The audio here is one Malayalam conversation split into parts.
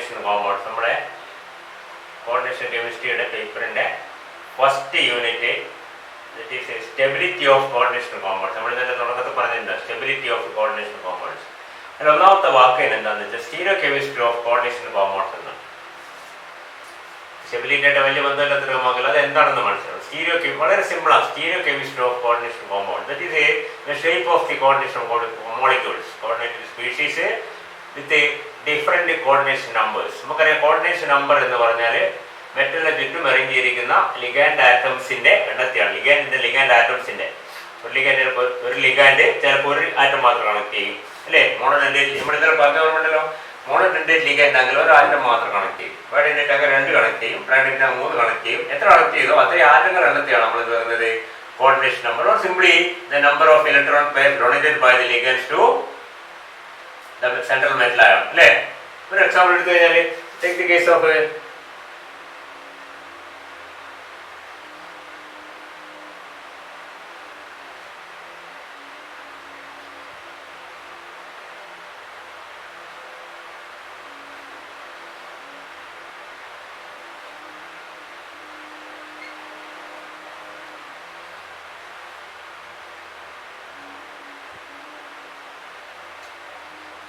കോർഡിനേഷൻ കോമ്പൗണ്ട്സ് നമ്മുടെ കോർഡിനേഷൻ കെമിസ്ട്രിയുടെ പേപ്പറിൻ്റെ first unit that is stability of coordination compounds. നമ്മൾ ഇതിൻ്റെ തുടക്കത്തിൽ പറഞ്ഞിട്ടുണ്ട് സ്റ്റെബിലിറ്റി ഓഫ് കോർഡിനേഷൻ കോമ്പൗണ്ട്സ്. അതിൽ ഒന്നാമത്തെ വാക്ക് എന്താണെന്ന് വെച്ചാൽ stereo chemistry of coordination compounds എന്നാണ്. സ്റ്റെബിലിറ്റിയായിട്ട് വലിയ ബന്ധമില്ലാത്ത രൂപമാകില്ല, അത് എന്താണെന്ന് മനസ്സിലാവും. സ്റ്റീരിയോ വളരെ സിമ്പിളാണ്. Stereo chemistry of coordination compound that is the shape of the coordination molecules coordinated species with different coordination numbers. നമുക്കറിയാം കോർഡിനേഷൻ നമ്പർ എന്ന് പറഞ്ഞാൽ മെറ്റലിനെ ചുറ്റും ഇറങ്ങിയിരിക്കുന്ന ലിഗാൻഡ് ആറ്റംസിന്റെ എണ്ണത്തെയാണ്. ലിഗാൻഡ് ആറ്റംസിന്റെ ഒരു ലിഗാൻഡ് ചിലപ്പോൾ ഒരു ആറ്റം മാത്രം കണക്ട് ചെയ്യും അല്ലേ. മോണോഡെൻഡേറ്റ് നമ്മൾ ഇന്നലെ പറഞ്ഞ ഓർമ്മയുണ്ടല്ലോ, മോണോഡെൻഡേറ്റ് ലിഗാൻഡ് ആണെങ്കിൽ ഒരു ആറ്റം മാത്രം കണക്ട് ചെയ്യും. ബൈഡെൻഡേറ്റ് ആണെങ്കിൽ 2 കണക്ട് ചെയ്യും, ട്രൈഡെൻറ്റ് 3 കണക്ട് ചെയ്യും. എത്ര കണക്ട് ചെയ്തോ അത്രയും ആറ്റങ്ങൾ എണ്ണത്തെയാണ് നമ്മൾ പറയുന്നത് coordination number, or simply the number of electron pair donated by the ligands to the central metal ion അല്ലേ. ഒരു എക്സാമ്പിൾ എടുത്തു കഴിഞ്ഞാൽ ടേക്ക് ദി കേസ് ഓഫ്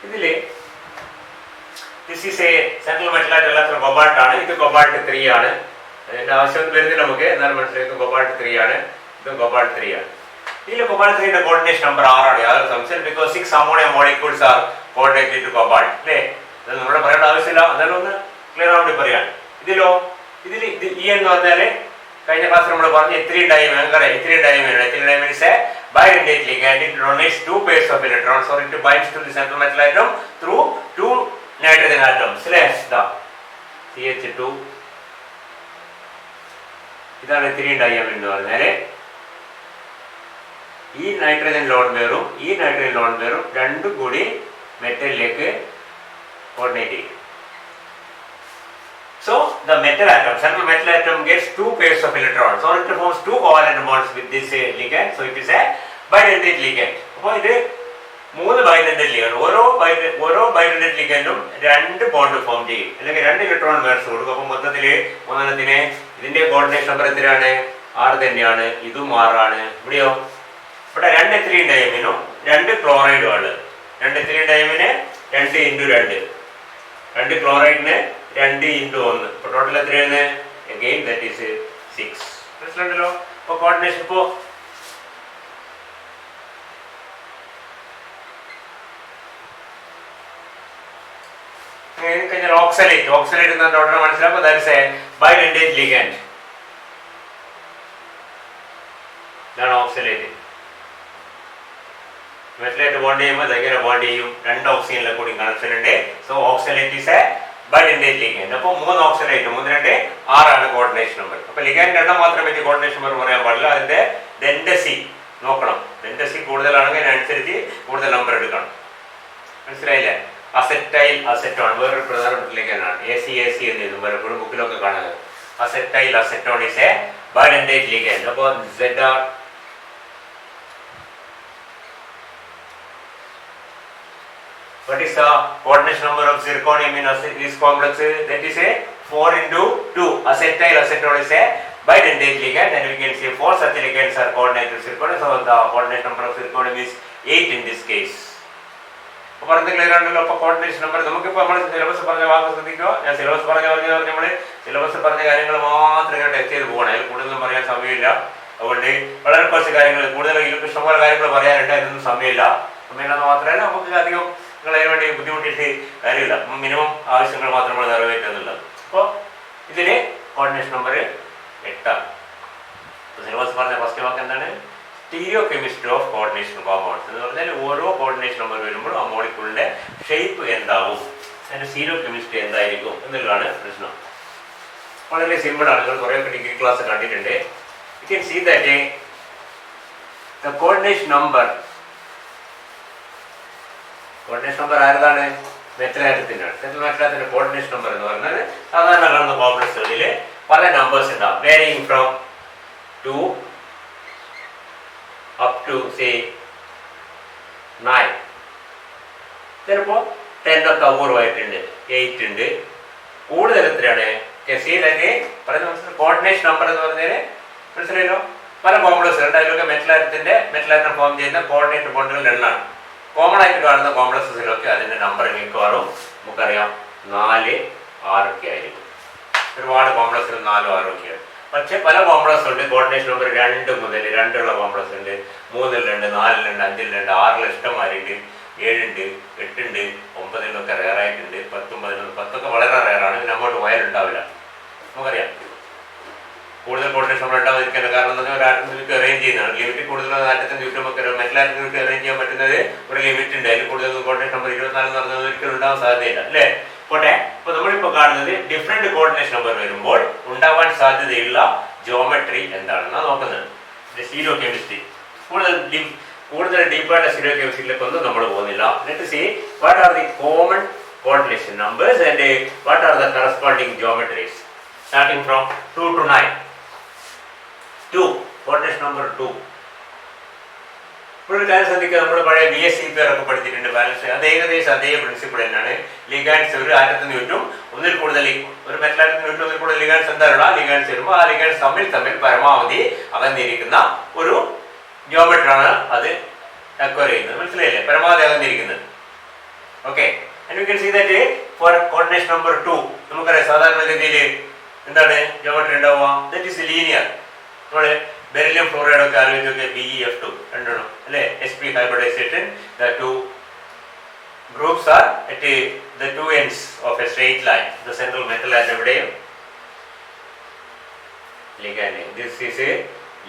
ഇതില് ദിസ് ഈസ് എ സെൻട്രൽ മെറ്റലായിട്ട് എല്ലാത്തിനും കൊബാൾട്ട് ആണ്. ഇത് കൊബാൾട്ട് 3 ആണ്. അതിന്റെ ആവശ്യം വരുന്നില്ല നമുക്ക്, എന്നാലും മനസ്സിലാക്കും കൊബാൾട്ട് 3 ആണ്, ഇതും കൊബാൾട്ട് 3 ആണ്. ഇതിൽ കൊബാൾട്ട് 3ന്റെ കോർഡിനേഷൻ നമ്പർ 6 ആണ്. യാതൊരു സംശയം, because 6 ammonium molecules are coordinated to cobalt അല്ലേ. ഇത് നമ്മുടെ പറയേണ്ട ആവശ്യമില്ല, എന്നാലും ഒന്ന് ക്ലിയർ ആവാൻ വേണ്ടി പറയാണ്. ഇതിൽ ഇ എന്ന് പറഞ്ഞാല് കഴിഞ്ഞ ക്ലാസ്സിൽ നമ്മൾ പറഞ്ഞു ethylene diamine is a bidentate ligand. It donates 2 pairs of electrons, or it binds to the central metal atom through 2 nitrogen atoms. CH2 ഇതാണ് എത്തിലീൻ ഡയമീൻ എന്ന് പറഞ്ഞാല് ഈ നൈട്രജൻ ലോൺ പെയറും രണ്ടും കൂടി മെറ്റലിലേക്ക് കോർഡിനേറ്റ് ചെയ്യും. So the metal atom, central metal atom gets 2 pairs of electrons, or it forms 2 covalent bonds with this ligand. So it is a bidentate ligand. അപ്പോൾ ഇത് 3 ബൈഡെൻഡേറ്റ് ലിഗാൻഡ്, ഓരോ ബൈഡെൻഡേറ്റ് ലിഗാൻഡും 2 ബോണ്ട് ഫോം ചെയ്യും, അല്ലെങ്കിൽ 2 ഇലക്ട്രോൺ പേർസ് കൊടുക്കും. അപ്പോൾ മൊത്തത്തിൽ മൂന്നെണ്ണത്തിന് ഇതിന്റെ കോർഡിനേഷൻ നമ്പർ എത്രയാണ്? 6 തന്നെയാണ്. ഇതും 6 ആണ്. ഇവിടെയോ ഇവിടെ 2 എത്തിലീൻ ഡയമീനും 2 ക്ലോറൈഡും ആണ്. 2 എത്തിലീൻ ഡയമീന് 2 × 2, 2 ക്ലോറൈഡിന് 2 × 1. ഇപ്പോൾ ടോട്ടൽ എത്രയാണ്? Again that is 6. മനസ്സിലുണ്ടല്ലോ. അപ്പോൾ കോർഡിനേഷൻ ഇപ്പോൾ കഴിഞ്ഞാൽ ഓക്സലേറ്റ് എന്ന ടോട്ടൽ മനസ്സിലാക്കും. That is a bidentate ligand. ഇതാണ് ഓക്സലേറ്റ്. മെറ്റലായിട്ട് ബോണ്ട് ചെയ്യുമ്പോൾ ഇതെങ്ങനെ ബോണ്ട് ചെയ്യും? 2 ഓക്സിജനിലെ കൂടി കണക്ഷൻ ഉണ്ട്. So oxalate is a bidentate ligand. അപ്പോൾ 3 ഓക്സലേറ്റ് 3 2 6 ആണ് കോർഡിനേഷൻ നമ്പർ. അപ്പോൾ ലിഗാൻഡ് എണ്ണം മാത്രമേ പറ്റി കോർഡിനേഷൻ നമ്പർ പറയാൻ പാടില്ല. അതിന്റെ ഡെൻഡസി നോക്കണം. ഡെൻഡസി കൂടുതലാണെങ്കിൽ അതിനനുസരിച്ച് കൂടുതൽ നമ്പർ എടുക്കണം. മനസ്സിലായില്ലേ? അസെറ്റോൺ വേറൊരു പ്രധാനപ്പെട്ട ലിഗാൻഡാണ്. AC എന്ന് എഴുതും പലപ്പോഴും ബുക്കിലൊക്കെ കാണുന്നത്. Acetone is a bidentate ligand. അപ്പോൾ ZR what is the coordination number of zirconium in this complex? That is a 4 × 2. Acetone is a bidentate ligand, and we can say 4 such ligands are coordinated with zirconium. So the coordination number of zirconium is 8 in this case. അപ്പോൾ പറഞ്ഞ ക്ലിയർ ആണല്ലോ. അപ്പോൾ കോർഡിനേഷൻ നമ്പർ നമുക്കിപ്പോൾ നമ്മൾ സിലബസ് പറഞ്ഞ വാക്ക് ശ്രദ്ധിക്കുക. ഞാൻ സിലബസ് നമ്മൾ സിലബസ് പറഞ്ഞ കാര്യങ്ങൾ മാത്രം ഇങ്ങനെ ടെസ്റ്റ് ചെയ്ത് പോകണം. അതിൽ കൂടുതലൊന്നും പറയാൻ സമയമില്ല. അതുകൊണ്ട് വളരെ കുറച്ച് കാര്യങ്ങൾ, കൂടുതൽ ഇഷ്ടംപോലെ കാര്യങ്ങൾ പറയാനുണ്ട്. അതിനൊന്നും സമയമില്ല. സമയമില്ലെന്ന് മാത്രമല്ല നമുക്ക് അധികം അതിനു വേണ്ടി ബുദ്ധിമുട്ടിയിട്ട് കാര്യമില്ല. മിനിമം ആവശ്യങ്ങൾ മാത്രം നമ്മൾ നിറവേറ്റുക എന്നുള്ളത്. അപ്പോൾ ഇതിന് കോർഡിനേഷൻ നമ്പർ 8 ആണ്. സിലബസ് പറഞ്ഞ ഫസ്റ്റ് വാക്ക് എന്താണ്? Stereo chemistry of coordination compounds എന്ന് പറഞ്ഞാൽ ഓരോ കോർഡിനേഷൻ നമ്പർ വരുമ്പോൾ ആ മോളിക്യൂളിന്റെ ഷേപ്പ് എന്താവും, അതിന്റെ സ്റ്റീരിയോ കെമിസ്ട്രി എന്തായിരിക്കും എന്നുള്ളതാണ് പ്രശ്നം. വളരെ സിമ്പിൾ ആണ്. നിങ്ങൾ കുറേ ഡിഗ്രി ക്ലാസ് കണ്ടിട്ടുണ്ട്. You can see that the coordination number ആരതാണ്? മെറ്റലാറ്റത്തിനാണ്. സെൻട്രൽ മെറ്റലാറ്റത്തിന്റെ കോർഡിനേഷൻ നമ്പർ എന്ന് പറഞ്ഞാൽ സാധാരണ കാണുന്ന കോംപ്ലക്സുകളിൽ പല നമ്പേഴ്സ് ഉണ്ടാവും. Varying from 2 up to say 9. ചിലപ്പോൾ 10 ഒക്കെ അപൂർവമായിട്ടുണ്ട്, 8 ഉണ്ട്, സി ദാറ്റ് കോർഡിനേഷൻ നമ്പർ എന്ന് പറഞ്ഞാൽ മനസ്സിലായല്ലോ. പല കോംപ്ലക്സ് ഉണ്ട്, അതിലൊക്കെ മെറ്റലാറ്റം ഫോം ചെയ്യുന്ന കോർഡിനേറ്റ് ബോണ്ടുകളുടെ എണ്ണമാണ്. കോമൺ ആയിട്ട് കാണുന്ന കോംപ്ലക്സസിലൊക്കെ അതിന്റെ നമ്പർ മിക്കവാറും നമുക്കറിയാം 4, 6 ഒക്കെ ആയിരിക്കും. ഒരുപാട് കോംപ്ലക്സിൽ 4, 6 ഒക്കെയാണ്. പക്ഷെ പല കോംപ്ലക്സ് ഉണ്ട് കോർഡിനേഷൻ നമ്പർ 2 മുതൽ 2 ഉള്ള കോംപ്ലക്സ് ഉണ്ട്, 3 ഉണ്ട്, 4 ഉണ്ട്, 5 ഉണ്ട്, 6 ഇഷ്ടംമാരുണ്ട്, 7 ഉണ്ട്, 8 ഉണ്ട്, 9 റെയർ ആയിട്ടുണ്ട്, 10, 11, 10 വളരെ റെയറാണ്. പിന്നെ അങ്ങോട്ട് വയറുണ്ടാവില്ല. നമുക്കറിയാം കൂടുതൽ കോർഡിനേഷൻ നമ്പർ ഉണ്ടാവാതിരിക്കേണ്ട കാരണം നിങ്ങൾക്ക് അറേഞ്ച് ചെയ്യുന്നതാണ്. ലിമിറ്റ് കൂടുതൽ ആറ്റത്തിന് ചുറ്റും മെറ്റലാറ്റത്തിന് ചുറ്റും അറേഞ്ച് ചെയ്യാൻ പറ്റുന്നത് ഒരു ലിമിറ്റ് ഉണ്ട്. അതിൽ കൂടുതൽ കോർഡിനേഷൻ നമ്പർ 24 എന്ന് പറഞ്ഞത് ഒരിക്കലും ഉണ്ടാവാൻ സാധ്യതയില്ല അല്ലേ. പോട്ടെ, അപ്പൊ നമ്മളിപ്പോ കാണുന്നത് ഡിഫറെന്റ് കോർഡിനേഷൻ നമ്പർ വരുമ്പോൾ ഉണ്ടാവാൻ സാധ്യതയുള്ള ജോമെട്രി എന്താണെന്നാ നോക്കുന്നത്. സീറോ കെമിസ്ട്രി കൂടുതൽ ഡീപ്പായിട്ട് സീറോ കെമിസ്ട്രിയിലേക്ക് ഒന്നും നമ്മൾ പോകുന്നില്ല. Let see what are the common coordination numbers and what are the corresponding geometries starting from 2 to 9. 2 coordination number 2. ഇപ്പോൾ ഒരു കാര്യം ശ്രദ്ധിക്കുക, നമ്മൾ പഴയ BSCPR ഒക്കെ പഠിച്ചിട്ടുണ്ട്. ബാലൻസ് അത് ഏകദേശം അതേ പ്രിൻസിപ്പിൾ തന്നെയാണ്. ലിഗാൻഡ്സ് ഒരു ആറ്റത്തിന് ചുറ്റും ഒന്നിൽ കൂടുതൽ, ഒരു മെറ്റലാറ്റത്തിന് ചുറ്റും ഒന്നിൽ കൂടുതൽ ലിഗാൻഡ്സ് എന്താണുള്ള ലിഗാൻഡ്സ് വരുമ്പോൾ ആ ലിഗാൻഡ്സ് തമ്മിൽ പരമാവധി അകന്നിരിക്കുന്ന ഒരു ജോമെട്രിയാണ് അത് അക്വയർ ചെയ്യുന്നത്. മനസ്സിലായില്ലേ? പരമാവധി അകന്നിരിക്കുന്നത്. Okay, and we can see that for coordination number 2 നമുക്കറിയാം സാധാരണഗതിയിൽ എന്താണ് ജോമെട്രി ഉണ്ടാവുക? That is linear. നമ്മൾ ബെറിലിയം ഫ്ലോറൈഡ് ഒക്കെ ആലോചിച്ചൊക്കെ BeF2 രണ്ടെണ്ണം അല്ലേ, sp hybridization. The two groups are at the two ends of a straight line. The central metal at എവിടെയും ligand. This is a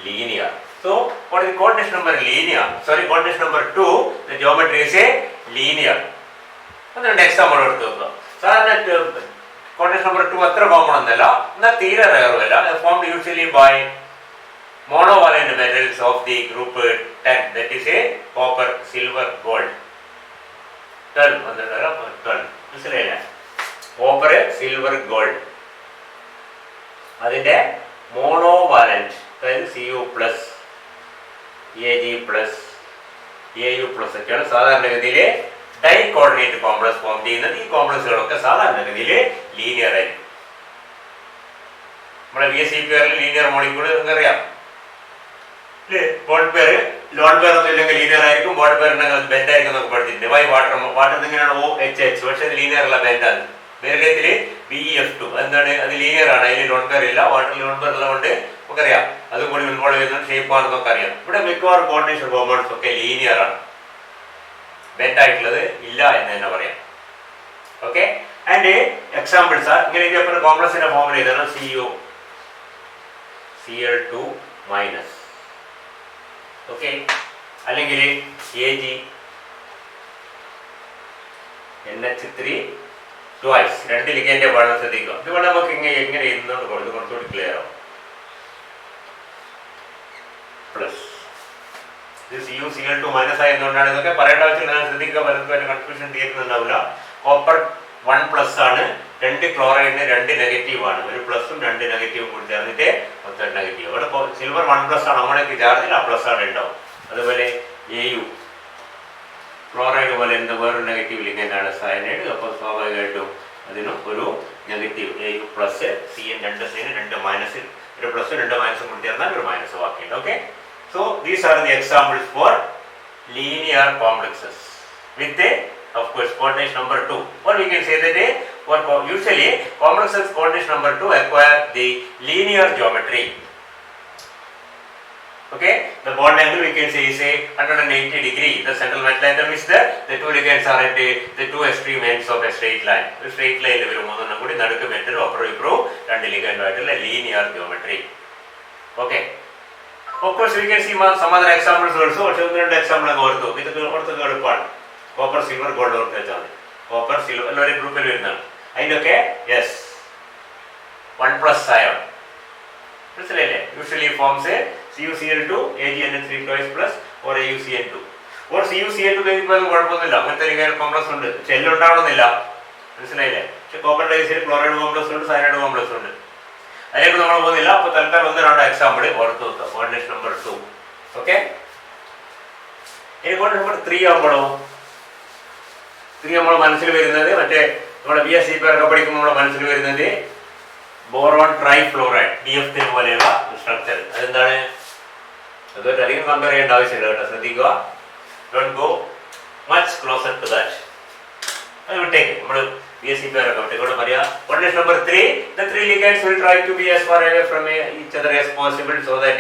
linear. So what is the coordination number linear? Sorry, coordination number 2, the geometry is a linear. അതുകൊണ്ട് എക്സാമ്പിൾ എടുത്ത് നോക്കുക. സാധാരണ കോർഡിനേഷൻ നമ്പർ 2 അത്ര കോമൺ ഒന്നല്ല, എന്നാൽ തീരെ റെയറുമല്ല. Formed usually by monovalent metals of the group 10, that is a copper, silver, gold. 12 മനസ്സിലായില്ലേ? Copper, silver, gold. അതിന്റെ മോണോവാലന്റ് അതായത് Cu+, Ag+, Au+ ഒക്കെയാണ് സാധാരണഗതിയിൽ ഡൈ കോർഡിനേറ്റ് കോംപ്ലക്സ് ഫോം ചെയ്യുന്നത്. ഈ കോംപ്ലക്സുകളൊക്കെ സാധാരണഗതിയിൽ ലീനിയർ ആയിരിക്കും. നമ്മുടെ BSCPR ലീനിയർ മോളിക്യൂൾ നിങ്ങൾക്കറിയാം. ബോണ്ട് പേര് ലോൺ പേർ ഒന്നും ഇല്ലെങ്കിൽ ലീനിയർ ആയിരിക്കും. ബോണ്ട് പേർ ഉണ്ടെങ്കിൽ ബെൻഡ് ആയിരിക്കും എന്നൊക്കെ പഠിച്ചിട്ടുണ്ട്. വൈ വാട്ടർ ഇങ്ങനെയാണ് OHH, പക്ഷെ അത് ലീനിയർ അല്ല, ബെൻഡാണ്. ബെറിലിയത്തില് BeF2 എന്താണ്, അത് ലീനിയർ ആണ്. അതിൽ ലോൺ പേർ ഇല്ല. വാട്ടറിൽ ലോൺ പേർ ഉള്ളതുകൊണ്ട് നമുക്കറിയാം അതും കൂടി ഇൻവോൾവ് ചെയ്യുന്ന ഷേപ്പ് ആണെന്നൊക്കെ അറിയാം. ഇവിടെ മിക്കവാറും കോർഡിനേഷൻ കോമ്പൗണ്ട്സ് ഒക്കെ ലീനിയർ ആണ്, ബെൻഡ് ആയിട്ടുള്ളത് ഇല്ല എന്ന് തന്നെ പറയാം. ഓക്കെ, ആൻഡ് എക്സാമ്പിൾസ് ആർ ഇങ്ങനെ ഇതേപോലെ കോംപ്ലക്സിന്റെ ഫോമിൽ ഇതാണ് Cl2-. ഓക്കെ, അല്ലെങ്കിൽ Ag NH3 ട്വൈസ്. 2 ലിഗൻഡ് വളരെ ശ്രദ്ധിക്കുക. ഇതുകൊണ്ട് നമുക്ക് എങ്ങനെ എഴുതുന്നുണ്ട് കുറച്ചുകൂടി ക്ലിയർ ആവും. പ്ലസ് ഇത് Cl2- ആയതുകൊണ്ടാണ് ഇതൊക്കെ പറയേണ്ട ആവശ്യമില്ല. ശ്രദ്ധിക്കുക, പലർക്കും കൺഫ്യൂഷൻ തീരുന്നുണ്ടാവില്ല. കോപ്പർ 1+ ആണ്, 2 ക്ലോറൈഡിന് 2 നെഗറ്റീവ് ആണ്. ഒരു പ്ലസും 2 നെഗറ്റീവും കൂടി ചേർന്നിട്ട് മൊത്തം നെഗറ്റീവ്. അവിടെ സിൽവർ 1+ ആണ്, നമ്മളൊക്കെ ചാർജിൽ ആ പ്ലസ് ആണ് ഉണ്ടാവും. അതുപോലെ Au ക്ലോറൈഡ് പോലെ എന്ത് വേറൊരു നെഗറ്റീവ് ലിഗൻഡാണ് സയനൈഡ്. അപ്പോൾ സ്വാഭാവികമായിട്ടും അതിനും ഒരു നെഗറ്റീവ് Au+, Cn 2 സൈന് 2 മൈനസ്, ഒരു പ്ലസും 2 മൈനസും കൂടി ചേർന്നാൽ ഒരു മൈനസ് ബാക്കിയുണ്ട്. Okay, so these are the examples for linear complexes with of course coordination number 2, or we can say that usually complexes coordination number 2 acquire the linear geometry. Okay, the bond angle we can say is a 180 degree. The central metal atom is there. The two ligands are at the two extreme ends of a straight line. The straight line le varumodonna kudi nadukku metal upper ipro rendu ligand aayittulla linear geometry. Okay, of course we can see some other examples also. One rendu example angu orthu idukku orthu eluppanu. Copper, silver, gold orthu vechanu. Copper, silver ellore group il varunnu. Ainokke yes 1+ ion. Usually forms a CuCl2 AgNH3 twice plus or AuCN2 or CuCl2 കുഴപ്പമൊന്നുമില്ല. അങ്ങനത്തെ ലിഗാൻഡ് കോംപ്ലക്സ് ഉണ്ട്, പക്ഷെ എല്ലാം ഉണ്ടാവണമെന്നില്ല. മനസ്സിലായില്ലേ? പക്ഷെ കോപ്പർ ഡൈസിൽ ക്ലോറൈഡ് കോംപ്ലക്സ് ഉണ്ട്, സയനൈഡ് കോംപ്ലക്സ് ഉണ്ട്. അതിലേക്ക് നമ്മൾ പോകുന്നില്ല. അപ്പൊ തൽക്കാലം 1-2 എക്സാമ്പിൾ ഓർത്ത് നോക്കുക. Coordination number 2. ഓക്കെ, ഇനി കോർഡിനേഷൻ നമ്പർ 3 ആകുമ്പോഴോ 3 നമ്മൾ മനസ്സിൽ വരുന്നത് മറ്റേ നമ്മുടെ BSCPR ഒക്കെ പഠിക്കുമ്പോൾ നമ്മുടെ മനസ്സിൽ വരുന്നത് ബോറോൺ ട്രൈഫ്ലോറൈഡ് DF3 പോലെയുള്ള സ്ട്രക്ചർ. അതെന്താണ്? അതൊരു അധികം കമ്പയർ ചെയ്യേണ്ട ആവശ്യമില്ല കേട്ടോ, ശ്രദ്ധിക്കുക. Don't go much closer to that. അത് വിട്ടേക്ക്, നമ്മൾ BSc പേരൊക്കെ വിട്ടേക്കൂടെ പറയാ. Condition number 3, the three ligands will try to be as far away from each other as possible so that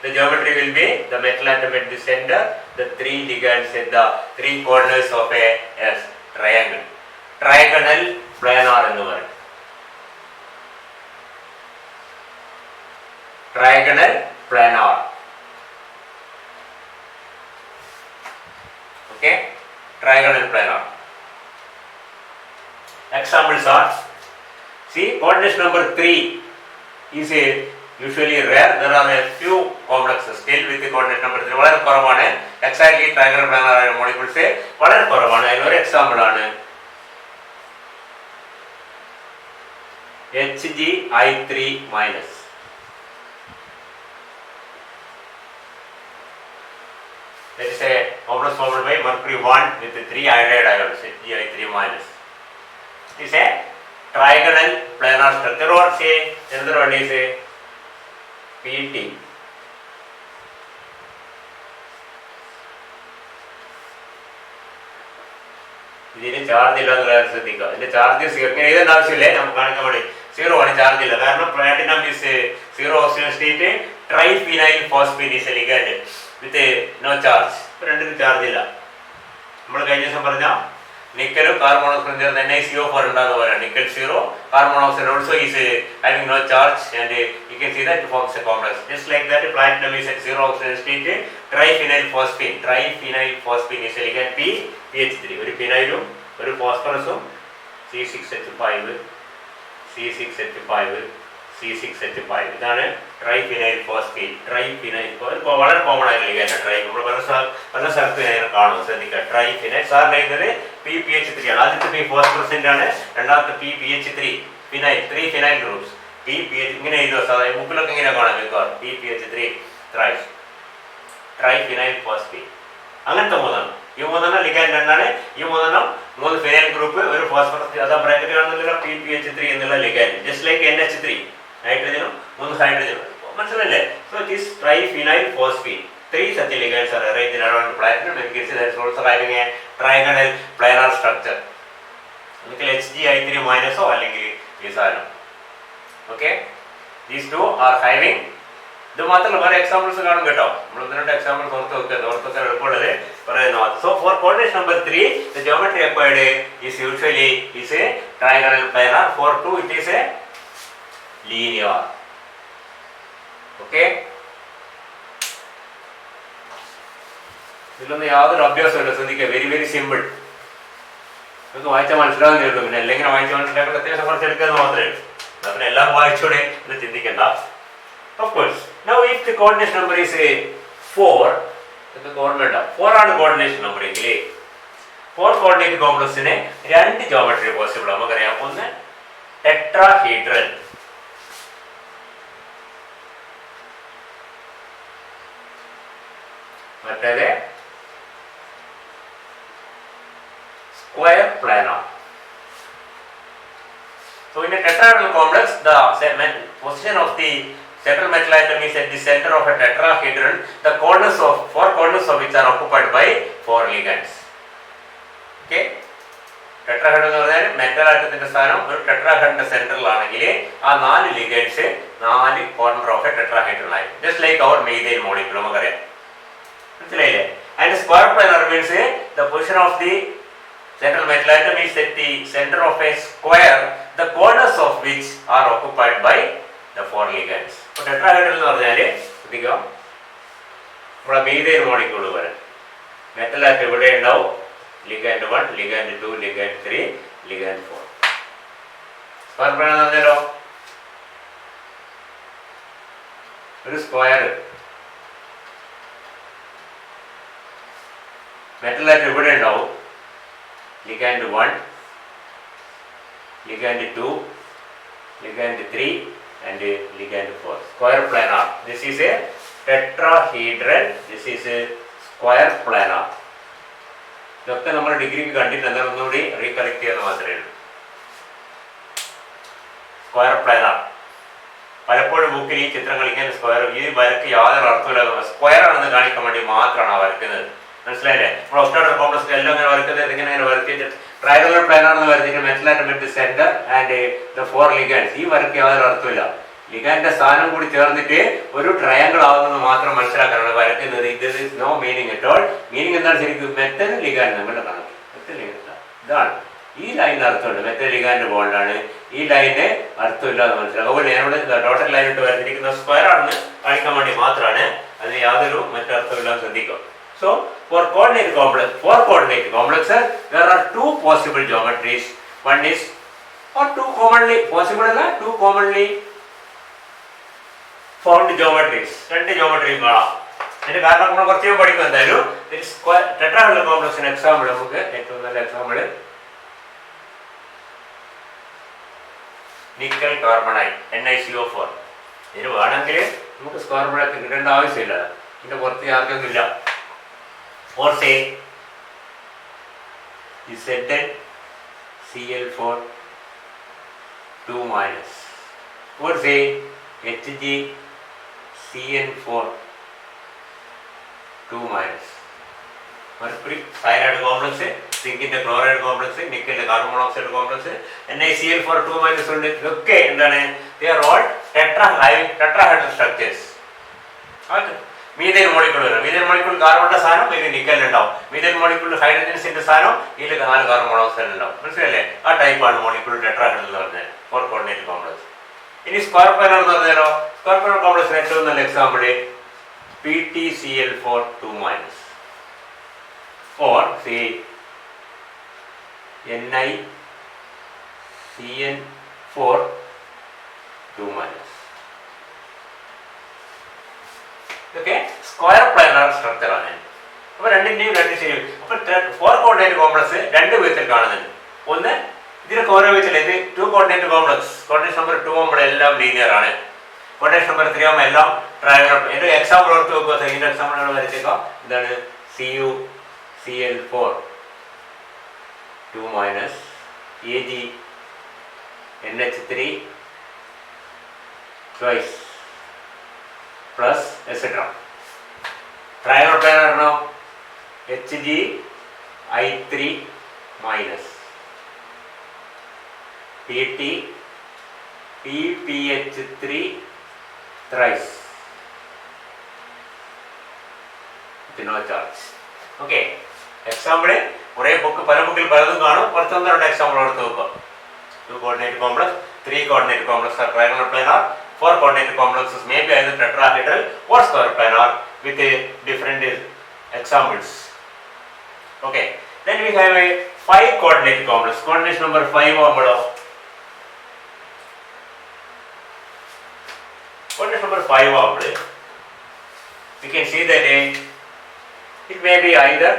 the geometry will be the metal atom at the center, the three ligands at the three corners of a triangle. Trigonal planar എന്ന് പറയും. Trigonal planar. Okay, trigonal planar. Examples are, see, coordination number 3 is usually rare. There are a few complexes still with the coordination number 3. വളരെ കുറവാണ്. Exactly trigonal planar ആയ molecules വളരെ കുറവാണ്. അതിനൊരു എക്സാമ്പിൾ ആണ് Hgi3-. That is a complex formed by mercury 1 with 3 iodide ions, Hgi3-. It is a trigonal planar structure, or say another one is a PT. ഇതിന് ചാർജ് ഇല്ലാന്ന് ശ്രദ്ധിക്കുക. ഇതിന്റെ ചാർജ് ഇങ്ങനെ എഴുതേണ്ട ആവശ്യമില്ല, നമുക്ക് കാണിക്കാൻ വേണ്ടി 0 ആണ്, ചാർജ് ഇല്ല. കാരണം platinum is 0 oxygen state, triphenyl phosphate is a ligand with no charge. രണ്ടിനും ചാർജ് ഇല്ല. നമ്മൾ കഴിഞ്ഞ ദിവസം പറഞ്ഞ നിക്കലും കാർബൺ മോണോക്സൈഡും ചേർന്ന് NiCO4 ഉണ്ടാകുന്ന പോലെയാണ്. Nickel 0, carbon monoxide also is having no charge and you can see that forms a complex. Just like that platinum is at 0 oxygen state, triphenyl phosphate is a ligand PH3. ഒരു ഫിനൈലും ഒരു ഫോസ്ഫറസും C6H5 C6H5. ഇതാണ് ട്രൈഫിനൈൽ ഫോസ്ഫേറ്റ്. വളരെ കോമൺ ആയ ലിഗാൻഡ് ട്രൈ. നമ്മൾ പല സ്ഥലത്ത് കാണും, ശ്രദ്ധിക്കുക. ട്രൈഫിനൈൽ സാറിന് എഴുതുന്നത് PPH3 ആണ്. ആദ്യത്തെ P ഫോസ്ഫറസിന്റെ ആണ്, രണ്ടാമത്തെ PPH3 phenyl. 3 phenyl groups PPH ഇങ്ങനെ എഴുതുക. സാധാരണ ബുക്കിലൊക്കെ ഇങ്ങനെ കാണാം മിക്കവാറും. PPH3 ട്രൈഫിനൈൽ phosphate. അങ്ങനത്തെ മൂന്നെണ്ണം. ഈ മൂന്നെണ്ണം ലിഗാൻഡ് രണ്ടാണ്. ഈ മൂന്നെണ്ണം 3 ഫിനൈൽ ഗ്രൂപ്പ്, ഒരു ഫോസ്ഫറസ്. അതാ ബ്രാക്കറ്റ് കാണുന്നില്ല, PPH3 എന്നുള്ള ലിഗാൻഡ്. ജസ്റ്റ് ലൈക്ക് NH3 നൈട്രജനും 3 ഹൈഡ്രജനും. മനസ്സിലല്ലേ? So it is triphenyl phosphate. 3 such ligands are arranged around platinum and gives that is also having a trigonal planar structure. ഒന്നുകിൽ Hgi3- അല്ലെങ്കിൽ ഈ സാധനം. Okay, these two are having. ഇത് മാത്രമല്ല വേറെ എക്സാമ്പിൾസ് കാണും കേട്ടോ. നമ്മൾ 1-2 എക്സാമ്പിൾസ് ഓർത്ത് എളുപ്പമുള്ളത് പറയുന്നു. So for coordination number 3 the geometry acquired is usually a trigonal planar. For 2 it is a linear. Okay, ഇതിലൊന്നും യാതൊരു അഭ്യാസമില്ല, ശ്രദ്ധിക്കുക. Very simple. നിങ്ങൾക്ക് വായിച്ചാൽ മനസ്സിലാവുന്നേ ഉള്ളൂ. പിന്നെ അല്ലെങ്കിൽ വായിച്ചാൽ മനസ്സിലാക്കാൻ അത്യാവശ്യം കുറച്ച് എടുക്കുന്നത് മാത്രമേ ഉള്ളൂ. അതിന് എല്ലാം വായിച്ചൂടെ എന്ന് ചിന്തിക്കണ്ട. Of course, now if the coordination number is 4, നിങ്ങൾക്ക് ഓർമ്മയുണ്ടോ 4 ആണ് കോർഡിനേഷൻ നമ്പർ എങ്കിൽ 4 കോർഡിനേറ്റ് കോംപ്ലക്സിന് 2 ജോമെട്രി പോസിബിൾ. നമുക്കറിയാം, ഒന്ന് ടെട്രാഹീഡ്രൽ, മറ്റേത് square planar. So in a tetrahedral complex, the position of the central metal atom is at the center of a tetrahedron, the corners of 4 corners of which are occupied by 4 ligands. Okay, tetrahedron എന്ന് പറഞ്ഞാൽ മെറ്റൽ ആറ്റത്തിന്റെ സ്ഥാനം ഒരു ടെട്രാഹെഡ്രന്റെ സെന്ററിലാണെങ്കിൽ ആ 4 ligands 4 corner of a tetrahedron ആയിരിക്കും. Just like our methyl molecule നമുക്കറിയാം. മനസ്സിലായില്ലേ? And square planar means the position of the central metal atom is at the center of a square, the corners of which are occupied by the 4 ligands. അപ്പോൾ ടെട്രാഹെഡ്രൽ എന്ന് പറഞ്ഞാൽ ശ്രദ്ധിക്കുക, നമ്മുടെ മെയ്തൈൽ മോളിക്യൂൾ പോലെ മെറ്റൽ ആറ്റം ഇവിടെ ഉണ്ടാവും. Ligand 1, ligand 2, ligand 3, ligand 4. Square planar എന്ന് പറഞ്ഞാലോ ഒരു സ്ക്വയർ. മെറ്റൽ ആറ്റം ഇവിടെ ഉണ്ടാവും. Ligand 1, ligand 2, ligand 3 and ligand 4. Square planar. This is a tetrahedral. This is a square planar. ഇതൊക്കെ നമ്മൾ ഡിഗ്രിക്ക് കണ്ടിട്ട് എന്നാൽ ഒന്നുകൂടി റീകളക്ട് ചെയ്യുന്ന മാത്രമേ ഉള്ളൂ. സ്ക്വയർ പ്ലാനാർ പലപ്പോഴും ബുക്കിൽ ഈ ചിത്രം കളിക്കാൻ സ്ക്വയർ ഈ വരക്ക് യാതൊരു അർത്ഥമില്ല, സ്ക്വയർ ആണെന്ന് കാണിക്കാൻ വേണ്ടി മാത്രമാണ് വരയ്ക്കുന്നത്. മനസ്സിലായില്ലേ? നമ്മൾ ഒക്ടാഡർ കോംപ്ലക്സ് എല്ലാം ഇങ്ങനെ വരയ്ക്കുന്നത് ഇങ്ങനെ വരച്ചിട്ട് ട്രയാങ്കുലർ പ്ലാനർ എന്ന് വരച്ചിട്ട് metal with centre and the 4 ലിഗാൻഡ്സ്. ഈ വരക്ക് യാതൊരു അർത്ഥമില്ല. ലിഗാൻഡിന്റെ സ്ഥാനം കൂടി ചേർന്നിട്ട് ഒരു ട്രയാങ്കിൾ ആവുന്നത് മാത്രം മനസ്സിലാക്കാനാണ് വരയ്ക്കുന്നത്. ഇത് is no meaning at all. Meaning എന്താണ് ശരിക്കും? മെറ്റൽ ലിഗാൻഡ് നമ്മുടെ കണക്ക് മെറ്റൽ ലിഗാൻഡ് ഇതാണ്. ഈ ലൈനിന് അർത്ഥമുണ്ട്, മെറ്റൽ ലിഗാൻഡ് ബോണ്ടാണ്. ഈ ലൈന് അർത്ഥമില്ലാതെ മനസ്സിലാക്കും. അതുപോലെ ഞാനിവിടെ ഡോട്ടർ ലൈൻ ഇട്ട് വരച്ചിരിക്കുന്ന സ്ക്വയർ ആണെന്ന് കാണിക്കാൻ വേണ്ടി മാത്രമാണ്. അതിന് യാതൊരു മറ്റർത്ഥമില്ലാതെ ശ്രദ്ധിക്കും. So for coordinate complexes there are two possible geometries. One is or two commonly possible alla two commonly found geometries. രണ്ട് geometries കാണാം. അതിന്റെ കാരണം നമ്മൾ കുറച്ച് പഠിക്കും. എന്തായാലും ടെട്രാഹെഡ്രൽ കോംപ്ലക്സിന് എക്സാമ്പിൾ നമുക്ക് ഏറ്റവും നല്ല എക്സാമ്പിൾ നിക്കൽ കാർബണൈറ്റ് NiCO4. ഇതിന് വേണമെങ്കിൽ നമുക്ക് സ്ക്വയർ ബ്രാക്കറ്റ് കിട്ടേണ്ട ആവശ്യമില്ല, ഇതിന്റെ പുറത്ത് ആർക്കൊന്നുമില്ല. Or say ZnCl4 2 minus. Or say HgCN4 2 minus. Mercury cyanide complex, zinc chloride complex, nickel carbon monoxide complex, NiCl4 2 minus. Okay, they are all tetrahedral structures. Okay. Methane molecule വരും. മീഥൈൻ മോളിക്യൂൾ കാർബണിന്റെ സ്ഥാനം ഇതിൽ നിക്കലിൽ ഉണ്ടാവും. മീഥൈൻ മോളിക്യൂൾ ഹൈഡ്രജൻസിന്റെ സ്ഥാനം ഇതിൽ 4 കാർബൺ മോണോക്സൈഡ് ഉണ്ടാവും. മനസ്സിലല്ലേ? ആ ടൈപ്പാണ് മോളിക്യൂൾ ടെട്രാഹെഡ്രൽ എന്ന് പറഞ്ഞാൽ ഫോർ കോർഡിനേറ്റ് കോംപ്ലക്സ്. ഇനി സ്ക്വയർ പ്ലാനർ എന്ന് പറഞ്ഞാലോ, സ്ക്വയർ പ്ലാനർ കോംപ്ലക്സിന് ഏറ്റവും നല്ല example PtCl4 2 minus or say NiCN4 2 minus. ഇതൊക്കെ സ്ക്വയർ പ്ലാനർ സ്ട്രക്ചർ ആണ്. അപ്പൊ രണ്ടിന്റെയും രണ്ട് ശരി. അപ്പൊ 4 കോർഡിനേറ്റ് കോംപ്ലക്സ് രണ്ട് വിധത്തിൽ കാണുന്നുണ്ട്. ഒന്ന് ഇതിനൊക്കെ ഓരോ വിധത്തിൽ, ഇത് 2 കോർഡിനേറ്റ് കോംപ്ലക്സ് കോർഡിനേഷൻ നമ്പർ 2 ആകുമ്പോൾ എല്ലാം ലീനിയർ ആണ്. കോർഡിനേഷൻ നമ്പർ 3 ആകുമ്പോൾ എല്ലാം ട്രയാങ്കുലർ. എന്റെ എക്സാമ്പിൾ ഓർത്ത് വെക്കുക. ഇതിന്റെ എക്സാമ്പിൾ വരച്ചേക്കാം. ഇതാണ് CuCl4 2 minus AgNH3 twice plus etc. Triangular planar now HgI3 minus PPH3 thrice with no charge. Okay, example ഒരേ ബുക്ക് പല ബുക്കിൽ പലതും കാണും. കുറച്ചൊന്നും രണ്ട് എക്സാമ്പിൾ എടുത്ത് നോക്കാം. 2 coordinate complex, 3 coordinate complex are triangular planar. 4 coordinate complexes may be either tetrahedral or square planar with a different examples. Okay, then we have a 5 coordinate complex. Coordination number 5 ആവുമ്പോൾ coordination number 5 ആവുമ്പോൾ we can see that it may be either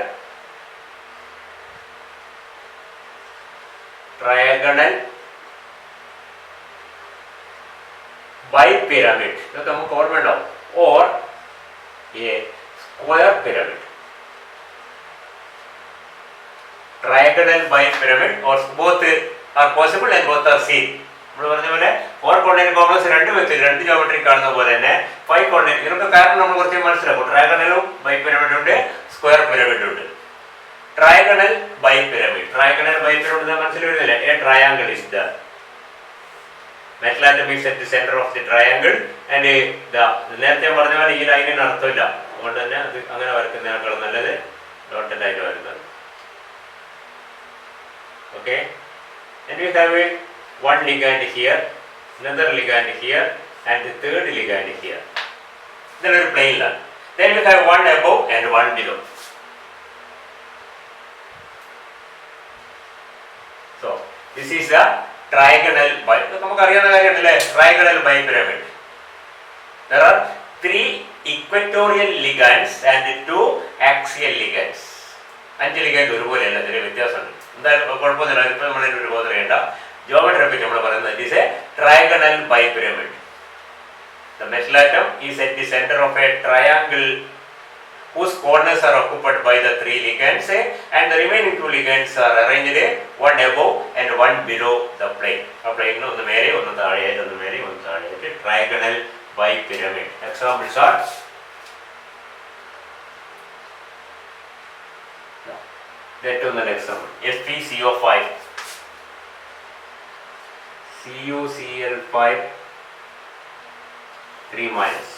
trigonal bipyramid, ഇതൊക്കെ നമുക്ക് ഓർമ്മ ഉണ്ടാവും, or a square pyramid. Trigonal bipyramid or both are possible and both are seen. നമ്മൾ പറഞ്ഞ പോലെ 4 കോർഡിനേറ്റ് കോംപ്ലക്സ് രണ്ട് വിധത്തിൽ രണ്ട് ജോമെട്രി കാണുന്ന പോലെ തന്നെ 5 കോർഡിനേറ്റ്, ഇതിനൊക്കെ കാരണം നമ്മൾ കുറച്ച് മനസ്സിലാക്കും. ട്രയാഗണലും ബൈപിരമിഡ് ഉണ്ട്, സ്ക്വയർ പിരമിഡ് ഉണ്ട്. ട്രയാഗണൽ ബൈപിരമിഡ് മനസ്സിൽ വരുന്നില്ല. A triangle is the metal atom is at the center of the triangle and നേരത്തെ പറഞ്ഞ പോലെ ഈ ലൈനിന് അർത്ഥമില്ല, അതുകൊണ്ട് തന്നെ അത് അങ്ങനെ വരയ്ക്കുന്നതിനേക്കാളും നല്ലത് ഡോട്ടഡ് ആയിട്ട് വരുന്നത്. Okay, and we have one ligand here, another ligand here and the third ligand here. Then a plane line. Then we have one above and one below. So this is the trigonal trigonal bipyramid. There are 3 equatorial ligands and 2 axial ligands. 5 ligand ഒരുപോലെയല്ല, ഇതിന് വ്യത്യാസമുണ്ട്. എന്തായാലും കുഴപ്പമൊന്നുമില്ല, ഇപ്പം നമ്മളൊരു ബോധം ചെയ്യേണ്ട. Geometry പറ്റി നമ്മൾ പറയുന്നത് it is a trigonal bipyramid. The metal atom is at the center of a triangle whose corners are occupied by the 3 ligands and the remaining 2 ligands are arranged one above and one below the plane. ആ പ്ലെയിനിന് ഒന്ന് മേലെ ഒന്ന് താഴെയായിട്ട് ഒന്ന് മേലെ ഒന്ന് താഴെയായിട്ട് trigonal bipyramid. Examples are that one an example. FeCO5, CuCl5 3 minus.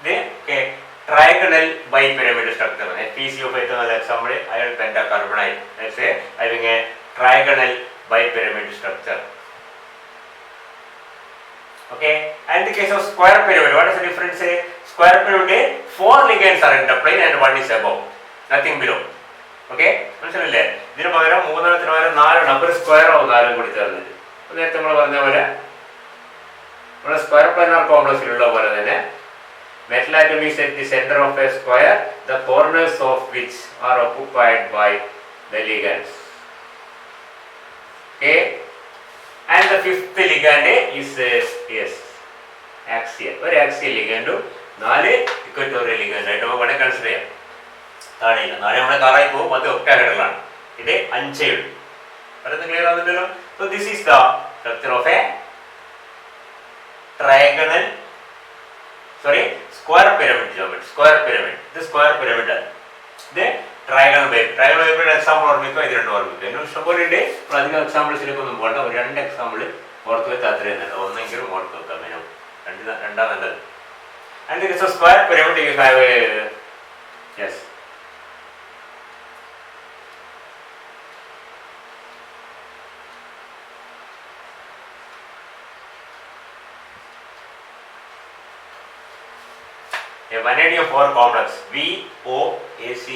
Then okay, trigonal bipyramid structure. FeCO5 is an example. Iron pentacarbonate. Let's say having a trigonal bipyramid structure. Okay, and the case of square pyramid, what is the difference? Square pyramid, 4 ligands are in the plane and 1 is above, nothing below. Okay, മനസ്സിലല്ലേ? ഇതിന് പകരം 3 4 നമ്പർ സ്ക്വയർ ആവും 4 കൂടി ചേർന്നിട്ട്. നേരത്തെ നമ്മൾ പറഞ്ഞ പോലെ നമ്മുടെ സ്ക്വയർ പ്ലാനാർ കോംപ്ലക്സിലുള്ള പോലെ തന്നെ metal atom is at the center of a square, the corners of which are occupied by the ligands. Okay, and the fifth ligand is yes, axial. One axial ligand, 4 equatorial ligand. Right? We will consider. താഴെ ഇല്ല, നാളെ നമ്മുടെ കാറായി പോകും, അത് ഒക്ടാഹെഡ്രലാണ്. ഇത് 5 ഉണ്ട്. പറയുന്നത് clear ആവുന്നുണ്ടല്ലോ? So this is the structure of a trigonal, square pyramid geometry. Square pyramid. This square pyramid ആണ്. ഇത് trigonal bipyramid example ഓർമ്മിക്കുക, ഇത് രണ്ടും ഓർമ്മിക്കുക. ഇതിന് ഇഷ്ടംപോലെ ഉണ്ട്. അധികം എക്സാമ്പിൾസിലേക്ക് ഒന്നും പോകണ്ട. ഒരു 2 എക്സാമ്പിൾ ഓർത്ത് വെച്ചാൽ അത്രയും നല്ലത്. ഒന്നെങ്കിലും ഓർത്ത് വെക്കാം. രണ്ടാ നല്ലത്. And there is a square pyramid. You have a yes. A vanadium-4 complex VOAC.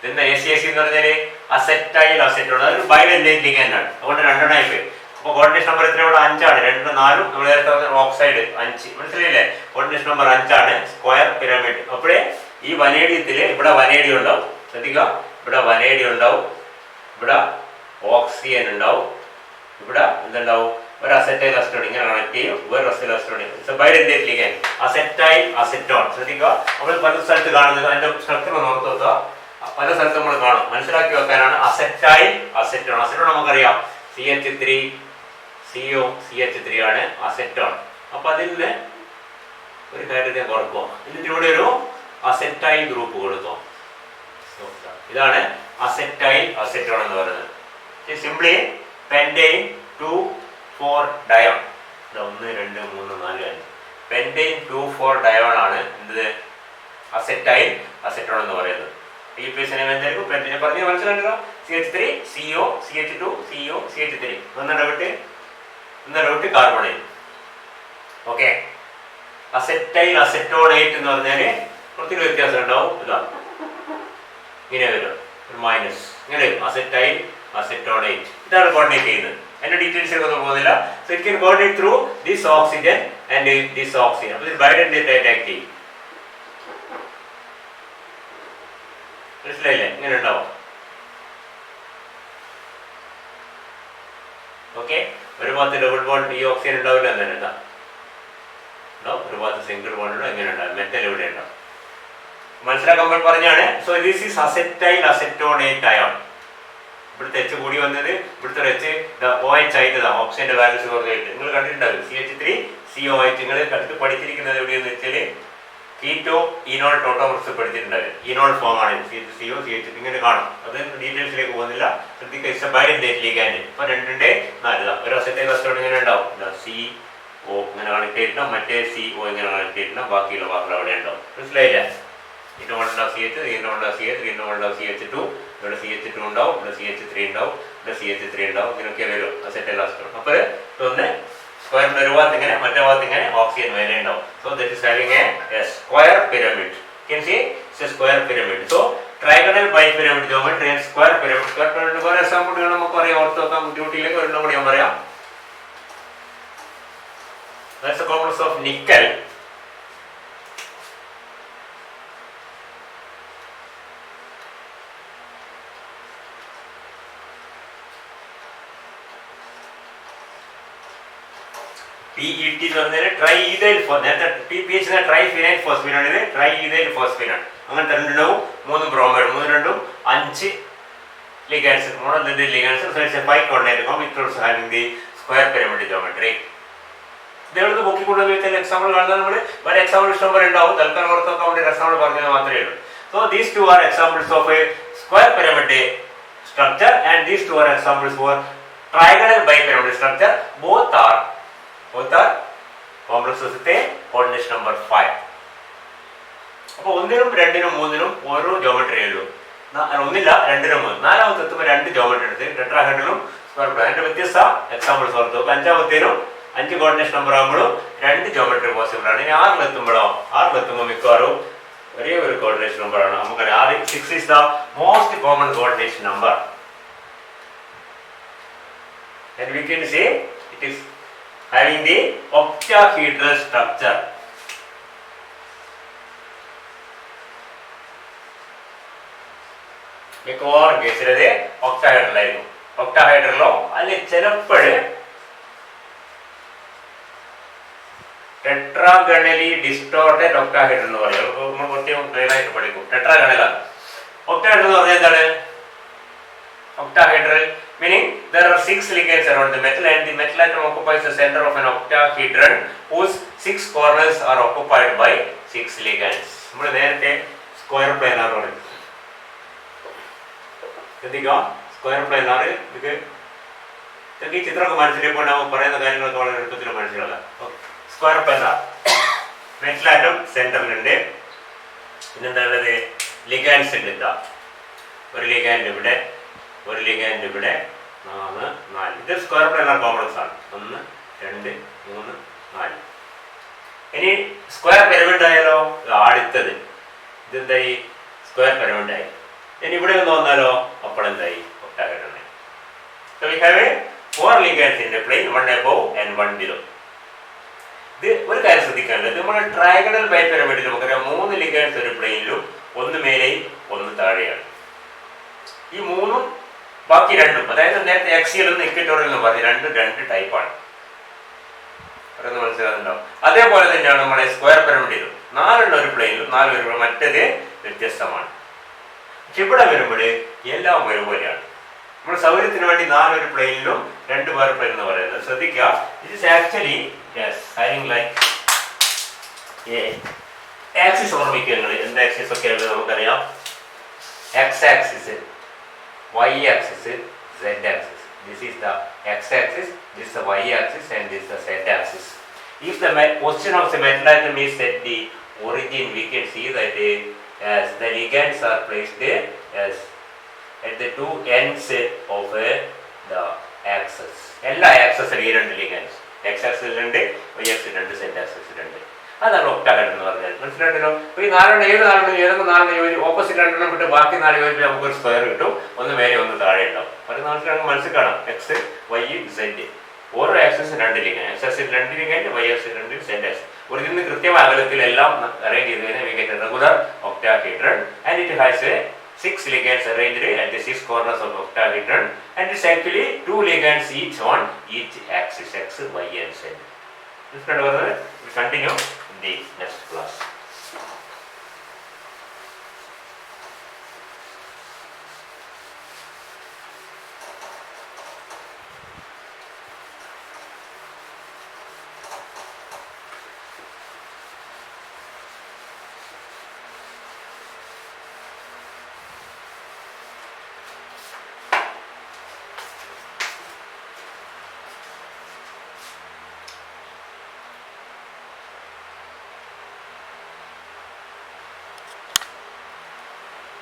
Then the ACAC എന്ന് പറഞ്ഞാൽ അസറ്റൈൽ അസറ്റോൺ, അതൊരു ബൈഡൻഡേറ്റ് ലിഗാൻഡ് ആണ്. അതുകൊണ്ട് രണ്ടെണ്ണമായി പോയി. അപ്പോൾ കോർഡിനേഷൻ നമ്പർ എത്ര ഇവിടെ 5 ആണ്. 2 4 നമ്മൾ നേരത്തെ ഓക്സൈഡ് 5. മനസ്സിലായില്ലേ? കോർഡിനേഷൻ നമ്പർ 5 ആണ്. Square pyramid. അപ്പോഴേ ഈ വനേഡിയത്തിൽ ഇവിടെ വനേഡിയം ഉണ്ടാവും. ശ്രദ്ധിക്കുക, ഇവിടെ വനേഡിയം ഉണ്ടാവും, ഇവിടെ ഓക്സിജൻ ഉണ്ടാവും, ഇവിടെ എന്തുണ്ടാവും, ഒരു അസറ്റൈൽ അസറ്റോൺ ഇങ്ങനെ കണക്ട് ചെയ്യും, ഒരു acetyl acetone. Bidentate ligand acetyl acetone. ശ്രദ്ധിക്കുക, നമ്മൾ പല സ്ഥലത്ത് കാണുന്നത് അതിന്റെ സ്ട്രക്ചർ ഓർത്ത് വെക്കുക. പല സ്ഥലത്ത് നമ്മൾ കാണും. മനസ്സിലാക്കി വെക്കാനാണ് അസറ്റൈൽ അസറ്റോൺ. അസറ്റോൺ നമുക്കറിയാം, CH3 CO CH3 ആണ് അസറ്റോൺ. അപ്പൊ അതിൽ നിന്ന് ഒരു കാര്യം കൊടുക്കുക, എന്നിട്ട് ഇവിടെ ഒരു അസറ്റൈൽ ഗ്രൂപ്പ് കൊടുക്കുക. ഇതാണ് അസറ്റൈൽ അസറ്റോൺ എന്ന് പറയുന്നത്. Simply pentane 2,4 ഡയോൺ. 1 2 3 4 5 പെൻറ്റൈൻ 2,4 ഡയോൺ ആണ് എന്ത് അസറ്റൈൽ അസറ്റോൺ എന്ന് പറയുന്നത്. ഈ പേസിനെ എന്തായിരിക്കും പെൻറ്റൈൻ പറഞ്ഞ് മനസ്സിലാക്കുക. CH3 CO CH2 CO CH3 ഒന്നിടവിട്ട് കാർബണേറ്റ്. ഓക്കെ, അസറ്റൈൽ അസറ്റോണേറ്റ് എന്ന് പറഞ്ഞാൽ കുറച്ചൊരു വ്യത്യാസം ഉണ്ടാവും. ഇതാ ഇങ്ങനെ വരും, ഒരു മൈനസ് ഇങ്ങനെ വരും. അസറ്റൈൽ അസറ്റോണേറ്റ് ഇതാണ് കോർഡിനേറ്റ് ചെയ്യുന്നത്. അതിന്റെ ഡീറ്റെയിൽസ് ഒന്നും പോകുന്നില്ല. So it can coordinate through this oxygen and this oxygen. അപ്പോൾ ഇത് ബൈഡൻഡേറ്റ് ആയിട്ട് ആക്ട് ചെയ്യും. മനസ്സിലായില്ലേ? ഇങ്ങനെ ഉണ്ടാവും. ഓക്കെ, ഒരു ഭാഗത്ത് ഡബിൾ ബോണ്ട് ഈ ഓക്സിജൻ ഉണ്ടാവില്ല എന്ന് തന്നെ ഉണ്ടാവും. ഒരു ഭാഗത്ത് സിംഗിൾ ബോണ്ട് ഉണ്ടാവും. എങ്ങനെ ഉണ്ടാവും? മെറ്റൽ ഇവിടെ ഉണ്ടാവും. മനസ്സിലാക്കുമ്പോൾ പറഞ്ഞാണ്. So this is acetyl acetonate ion. ഇവിടുത്തെ എച്ച് കൂടി വന്നത്, ഇവിടുത്തെ എച്ച് OH ആയിട്ട് ഓക്സിജന്റെ ബാലൻസ് കുറഞ്ഞായിട്ട് നിങ്ങൾ കണ്ടിട്ടുണ്ടാവും. CH3 COH നിങ്ങൾ കണ്ടിട്ട് പഠിച്ചിരിക്കുന്നത് എവിടെയെന്ന് വെച്ചാൽ കീറ്റോ ഈനോൾ ടോട്ടോമർസ് പഠിച്ചിട്ടുണ്ടാവും. ഈനോൾ ഫോം ആണ് CO CH3 ഇങ്ങനെ കാണും. അത് ഡീറ്റെയിൽസിലേക്ക് പോകുന്നില്ല. ശ്രദ്ധിക്കുക, ബൈഡൻഡേറ്റ് ലിഗാൻഡ്. ഇപ്പൊ 2 4 ഒരു അസറ്റൈൽ അസറ്റോൺ ഇങ്ങനെ ഉണ്ടാവും. CO ഇങ്ങനെ കണക്ട് ചെയ്തിട്ടുണ്ടാവും, മറ്റേ CO ഇങ്ങനെ കണക്ട് ചെയ്തിട്ടുണ്ടാവും, ബാക്കിയുള്ള അവിടെ ഉണ്ടാവും. മനസ്സിലായില്ല? ഇതിനുണ്ടാവും CH, ഇതിനുണ്ടാവും CH, ഇതിനുണ്ടാവും CH2, ഇവിടെ CH2 ഉണ്ടാവും, ഇവിടെ CH3 ഉണ്ടാവും, ഇവിടെ CH3 ഉണ്ടാവും. ഇങ്ങനെയൊക്കെ വരും അസറ്റൈൽ അസറ്റോൺ. അപ്പോൾ ഒന്ന് സ്ക്വയറിന്റെ ഒരു ഭാഗത്ത് ഇങ്ങനെ, മറ്റേ ഭാഗത്ത് ഇങ്ങനെ ഓക്സിജൻ വേറെ ഉണ്ടാവും. So that is having A square pyramid. Can see it's a square pyramid. So trigonal bipyramid geometry and square pyramid. Square pyramid for example നമുക്ക് പറയാം, ഓർത്ത് വെക്കാൻ ബുദ്ധിമുട്ടിലേക്ക് ഒരെണ്ണം കൂടി ഞാൻ പറയാം. That's the complex of nickel. PET എന്ന് പറഞ്ഞാൽ ട്രൈഇഥൈൽ നേരത്തെ PPH ട്രൈഫിനൈൽ ഫോസ്ഫിൻ ആണ്. ഇത് ട്രൈഇഥൈൽ ഫോസ്ഫിൻ ആണ്. അങ്ങനത്തെ 2 ഉണ്ടാവും, 3 bromide, 3 5 ligands. One of the ligands, so it's a bicordinate compound, it also having the square pyramid geometry. ഇതെവിടെ നോക്കിക്കൊണ്ടെന്ന് വെച്ചാൽ എക്സാമ്പിൾ കാണുന്നത് നമ്മൾ ഒരു എക്സാമ്പിൾ ഇഷ്ടം പോലെ ഉണ്ടാവും. തൽക്കാലം ഓർത്ത് വേണ്ടി എക്സാമ്പിൾ പറഞ്ഞത് മാത്രമേ ഉള്ളൂ. So these two are examples of a square pyramid structure and these two are examples for trigonal bipyramid structure. Both are complexes with a coordination number 5. അപ്പോൾ ഒന്നിനും രണ്ടിനും മൂന്നിനും ഓരോ ജോമെട്രി ഉള്ളൂ. ഒന്നില്ല രണ്ടിനും മൂന്ന്. നാലാമത്തെ എത്തുമ്പോൾ രണ്ട് ജോമെട്രി എടുത്ത് ടെട്രാഹെഡ്രലും സ്ക്വയർ പ്ലാൻ. അതിന്റെ വ്യത്യസ്ത എക്സാമ്പിൾസ് ഓർത്തു. അഞ്ചാമത്തേനും 5 കോർഡിനേഷൻ നമ്പർ ആകുമ്പോഴും രണ്ട് ജോമെട്രി പോസിബിൾ ആണ്. ഇനി ആറിലെത്തുമ്പോൾ മിക്കവാറും ഒരേ ഒരു കോർഡിനേഷൻ നമ്പർ ആണ്. നമുക്കറിയാം 6 is the most common coordination number. And we can say it is having the octahedral structure. മിക്കവാറും കേസിലത് ഒക്ടാഹെഡ്രൽ ആയിരിക്കും. ഒക്ടാഹെഡ്രലോ അല്ലെങ്കിൽ ചിലപ്പോഴ് ടെട്രാഗണലി ഡിസ്റ്റോർട്ടഡ് ഒക്ടാഹെഡ്രൽ എന്ന് പറയും. നമ്മൾ പ്രത്യേകം ക്ലിയർ ആയിട്ട് പഠിക്കും. ടെട്രാഗണലാണ്. ഒക്ടാഹെഡ്രൽ എന്ന് പറഞ്ഞാൽ എന്താണ്? Octahedral meaning there are 6 ligands around the metal and the metal atom occupies the center of an octahedron whose 6 corners are occupied by 6 ligands. നമ്മൾ നേരത്തെ സ്ക്വയർ പ്ലാനാർ പറയും. ശ്രദ്ധിക്കുക, സ്ക്വയർ പ്ലാനാർ ഇത് ഈ ചിത്രമൊക്കെ മനസ്സിലാക്കുമ്പോൾ നമ്മൾ പറയുന്ന കാര്യങ്ങളൊക്കെ വളരെ എളുപ്പത്തിൽ മനസ്സിലാക്കാം. സ്ക്വയർ പ്ലാനാർ മെറ്റൽ ആറ്റം സെന്ററിലുണ്ട്. പിന്നെന്താ ഉള്ളത്? ലിഗാൻഡ്സ് ഉണ്ട്. എന്താ ഒരു ലിഗാൻഡ് ഇവിടെ, ഒരു ലിഗാൻഡ് ഇവിടെ, 4 4. ഇത് സ്ക്വയർ പ്ലാനാർ കോംപ്ലക്സ് ആണ്. 1 2 3 4. ഇനി സ്ക്വയർ പിരമിഡ് ആയാലോ? അടുത്തത് ഇതെന്തായി? സ്ക്വയർ പിരമിഡ് ആയി. ഇനി ഇവിടെ ഒന്ന് വന്നാലോ? അപ്പോൾ എന്തായി? ഒക്ടാഹെഡ്രൽ ആയി. So we have 4 ligands in the plane, 1 above and 1 below. ഇത് ഒരു കാര്യം ശ്രദ്ധിക്കാനുള്ളത്, നമ്മുടെ ട്രയാഗണൽ ബൈപിരമിഡിൽ നമുക്കറിയാം 3 ലിഗാൻഡ്സ് ഒരു പ്ലെയിനിലും ഒന്ന് മേലെയും ഒന്ന് താഴെയാണ്. ഈ മൂന്നും ബാക്കി രണ്ടും, അതായത് നേരത്തെ ആക്സിയൽ എന്നും ഇക്വറ്റോറിയൽ എന്നും പറഞ്ഞ് രണ്ട് ടൈപ്പാണ്. പറയുന്നത് മനസ്സിലാകുന്നുണ്ടാവും. അതേപോലെ തന്നെയാണ് നമ്മുടെ സ്ക്വയർ പിരമിഡിലും 4 ഒരു പ്ലെയിനിലും 4 വരുമ്പോൾ മറ്റേത് വ്യത്യസ്തമാണ്. പക്ഷെ ഇവിടെ വരുമ്പോൾ എല്ലാം ഒരുപോലെയാണ്. നമ്മുടെ സൗകര്യത്തിന് വേണ്ടി 4 ഒരു പ്ലെയിനിലും 2 വേറെ പ്ലെയിൻ എന്ന് പറയുന്നത് ശ്രദ്ധിക്കുക. It is actually having like axis ഓർമ്മിക്കുക. എന്ത് ആക്സിസ് ഒക്കെ ഉള്ളത് നമുക്കറിയാം. X axis, y axis, z axis. This is the x axis, this is the y axis, and this is the z axis. If the position of the metal atom is at the origin, we can see that as the ligands are placed as at the 2 ends of the axis. എല്ലാ ആക്സസിലും ഈ 2 ligands, x axis 2, y axis 2, z axis 2. അതാണ് ഒക്ടാഹെഡ്രൽ എന്ന് പറഞ്ഞാൽ. മനസ്സിലായിട്ടല്ലോ? അപ്പോൾ ഈ 4 ഏതെങ്കിലും 4 ഓപ്പോസിറ്റ് 2 വിട്ട് ബാക്കി 4 യോജിപ്പിൽ നമുക്കൊരു സ്ക്വയർ കിട്ടും. ഒന്ന് മേലെ ഒന്ന് താഴെ ഉണ്ടാവും. അത് മനസ്സിൽ കാണാം. എക്സ് വൈ സെഡ് ഓരോ axis 2 ligand, X axis 2 ligand, Y axis 2, Z axis. ഒരു ഇതിന് കൃത്യമായ അകലത്തിൽ എല്ലാം അറേഞ്ച് ചെയ്തതിനെ we get a regular octahedron and it has 6 ligands arranged at the 6 corners of octahedron and it's actually 2 ligands each on each axis, x, y and z. This kind of we continue in the next class.